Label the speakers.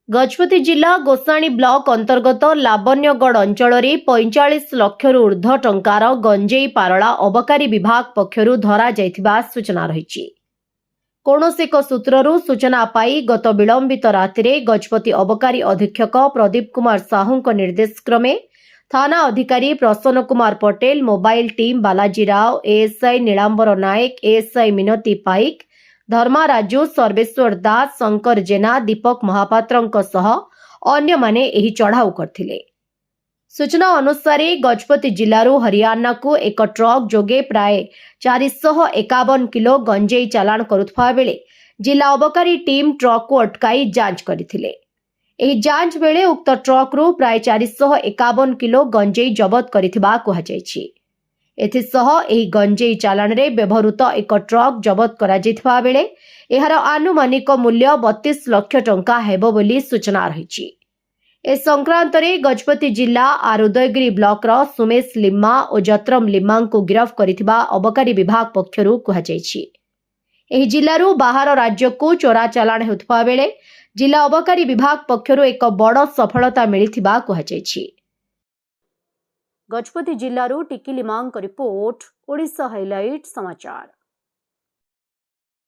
Speaker 1: गजपति जिला गोसाणी ब्लॉक अंतर्गत लावण्यगढ़ अंचल 45 लक्ष ऊर्ध्व टंकार गंजेई पारला अबकारी विभाग पक्षरु धरा जाइथिबा सूचना रही। कौनसी एक सूत्रु सूचना पाई गत विलंबित राति गजपति अबकारी अधीक्षक प्रदीप कुमार साहू निर्देश क्रमे थाना अधिकारी Prasanna Kumar Patel, mobile team Balaji Rao, ASI Nilambar Nayak, ASI Minati Paik, Dharma Raju, Sarveswar Das, Shankar Jena, Deepak महापात्रंक सह अन्य माने एही चढ़ाऊ करथिले। सूचना अनुसार गजपति जिल्लारू हरियाणा को एक ट्रक जोगे प्राय 451 किलो गंजेई चालाण करुथबा बेले जिला अबकारी टीम ट्रक को अटकाई जांच करथिले। एही जांच बेले उक्त ट्रक रु प्राय 451 किलो गंजेई जबत करिथिबा कुहा जायछि। एथिसह एही गंजेई चालाण रे व्यवहृत एक ट्रक जबत करा जायथिबा बेले एहार आनुमानिक मूल्य 32 लाख टंका हेबो बोली सूचना रहिछि। ए संक्रांत रे गजपति जिला आर उदयगिरी ब्लॉक रो सुमेश लिम्मा और जत्रम लिम्मा को गिरफ्त करिथिबा अबकारी विभाग पक्षरु कुहा जायछि। एही जिल्लारू बाहर राज्य को चोरा चालाण हेउथबा बेले जिला अबकारी विभाग पक्षरु एक बड़ सफलता मिलिथिबा कुहा जायछि। गजपति जिल्लारू टिकी लिमांक रिपोर्ट, ओडिशा हाइलाइट समाचार।